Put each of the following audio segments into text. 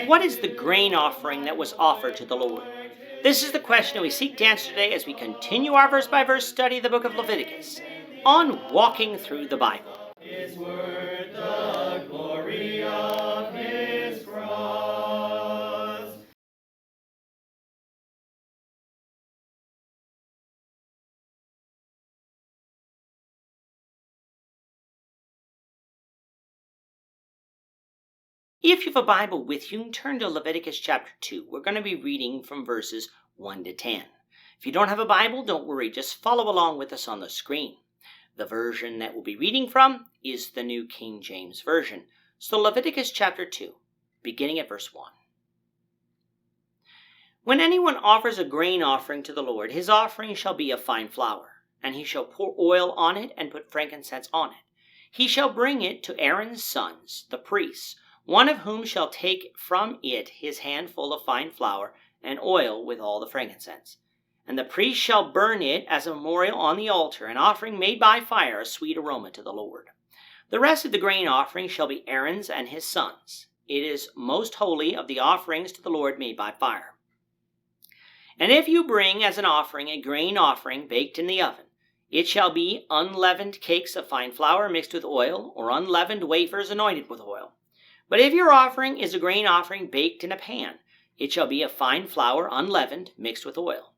What is the grain offering that was offered to the Lord? This is the question that we seek to answer today as we continue our verse-by-verse study of the book of Leviticus on Walking Through the Bible. Is worth the glory of his cross. If you have a Bible with you, turn to Leviticus chapter 2. We're going to be reading from verses 1 to 10. If you don't have a Bible, don't worry. Just follow along with us on the screen. The version that we'll be reading from is the New King James Version. So Leviticus chapter 2, beginning at verse 1. When anyone offers a grain offering to the Lord, his offering shall be of fine flour, and he shall pour oil on it and put frankincense on it. He shall bring it to Aaron's sons, the priests, one of whom shall take from it his handful of fine flour and oil with all the frankincense. And the priest shall burn it as a memorial on the altar, an offering made by fire, a sweet aroma to the Lord. The rest of the grain offering shall be Aaron's and his sons. It is most holy of the offerings to the Lord made by fire. And if you bring as an offering a grain offering baked in the oven, it shall be unleavened cakes of fine flour mixed with oil, or unleavened wafers anointed with oil. But if your offering is a grain offering baked in a pan, it shall be of fine flour unleavened mixed with oil.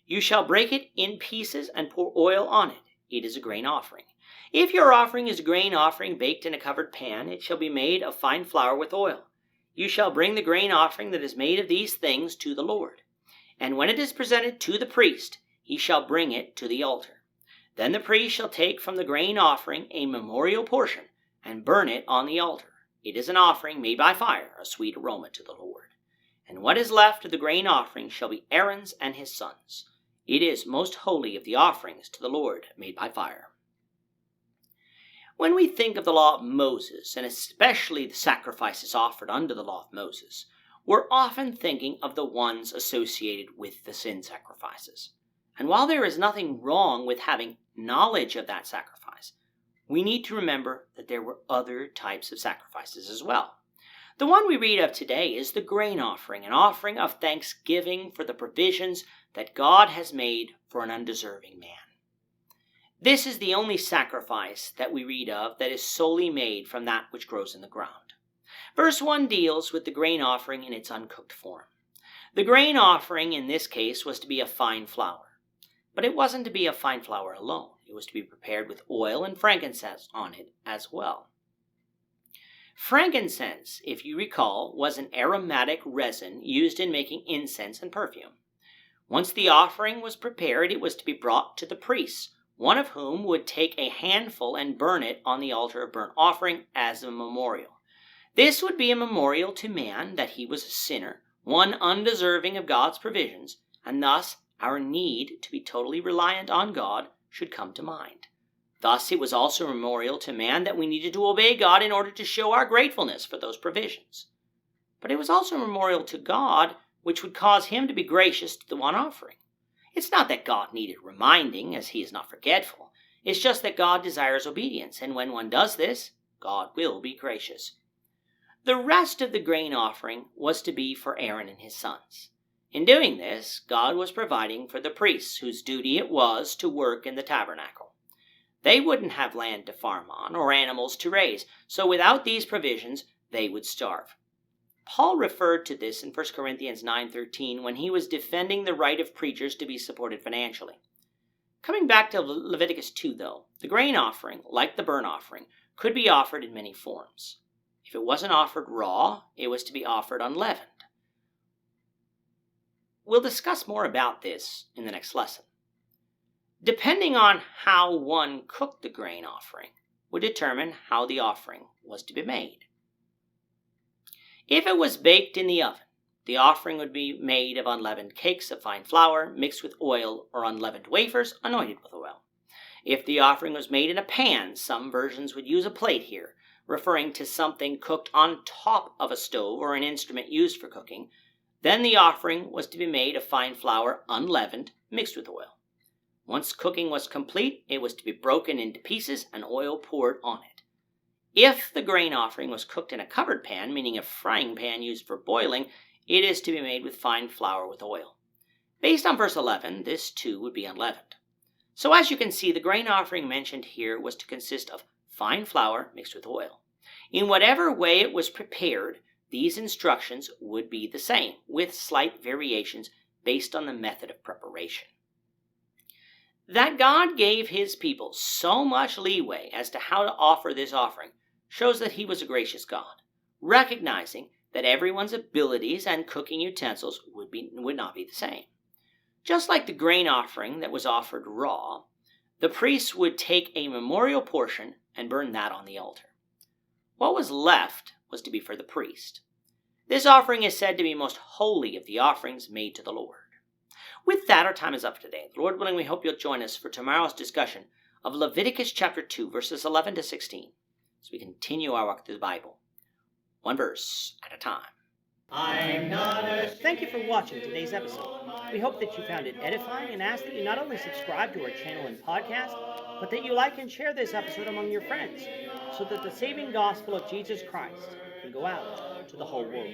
You shall break it in pieces and pour oil on it. It is a grain offering. If your offering is a grain offering baked in a covered pan, it shall be made of fine flour with oil. You shall bring the grain offering that is made of these things to the Lord. And when it is presented to the priest, he shall bring it to the altar. Then the priest shall take from the grain offering a memorial portion and burn it on the altar. It is an offering made by fire, a sweet aroma to the Lord. And what is left of the grain offering shall be Aaron's and his sons. It is most holy of the offerings to the Lord made by fire. When we think of the law of Moses, and especially the sacrifices offered under the law of Moses, we're often thinking of the ones associated with the sin sacrifices. And while there is nothing wrong with having knowledge of that sacrifice, we need to remember that there were other types of sacrifices as well. The one we read of today is the grain offering, an offering of thanksgiving for the provisions that God has made for an undeserving man. This is the only sacrifice that we read of that is solely made from that which grows in the ground. Verse 1 deals with the grain offering in its uncooked form. The grain offering in this case was to be of fine flour. But it wasn't to be of fine flour alone. It was to be prepared with oil and frankincense on it as well. Frankincense, if you recall, was an aromatic resin used in making incense and perfume. Once the offering was prepared, it was to be brought to the priests, one of whom would take a handful and burn it on the altar of burnt offering as a memorial. This would be a memorial to man that he was a sinner, one undeserving of God's provisions, and thus our need to be totally reliant on God should come to mind. Thus, it was also a memorial to man that we needed to obey God in order to show our gratefulness for those provisions. But it was also a memorial to God which would cause him to be gracious to the one offering. It's not that God needed reminding, as he is not forgetful. It's just that God desires obedience, and when one does this, God will be gracious. The rest of the grain offering was to be for Aaron and his sons. In doing this, God was providing for the priests, whose duty it was to work in the tabernacle. They wouldn't have land to farm on or animals to raise, so without these provisions, they would starve. Paul referred to this in 1 Corinthians 9:13 when he was defending the right of preachers to be supported financially. Coming back to Leviticus 2, though, the grain offering, like the burnt offering, could be offered in many forms. If it wasn't offered raw, it was to be offered unleavened. We'll discuss more about this in the next lesson. Depending on how one cooked the grain offering would determine how the offering was to be made. If it was baked in the oven, the offering would be made of unleavened cakes of fine flour mixed with oil, or unleavened wafers anointed with oil. If the offering was made in a pan, some versions would use a plate here, referring to something cooked on top of a stove or an instrument used for cooking. Then the offering was to be made of fine flour unleavened mixed with oil. Once cooking was complete, it was to be broken into pieces and oil poured on it. If the grain offering was cooked in a covered pan, meaning a frying pan used for boiling, it is to be made with fine flour with oil. Based on verse 11, this too would be unleavened. So as you can see, the grain offering mentioned here was to consist of fine flour mixed with oil. In whatever way it was prepared, these instructions would be the same, with slight variations based on the method of preparation. That God gave his people so much leeway as to how to offer this offering shows that he was a gracious God, recognizing that everyone's abilities and cooking utensils would not be the same. Just like the grain offering that was offered raw, the priests would take a memorial portion and burn that on the altar. What was left was to be for the priest. This offering is said to be most holy of the offerings made to the Lord. With that, our time is up today. Lord willing, we hope you'll join us for tomorrow's discussion of Leviticus chapter 2, verses 11 to 16, as we continue our walk through the Bible, one verse at a time. Thank you for watching today's episode. We hope that you found it edifying and ask that you not only subscribe to our channel and podcast, but that you like and share this episode among your friends, so that the saving gospel of Jesus Christ can go out to the whole world.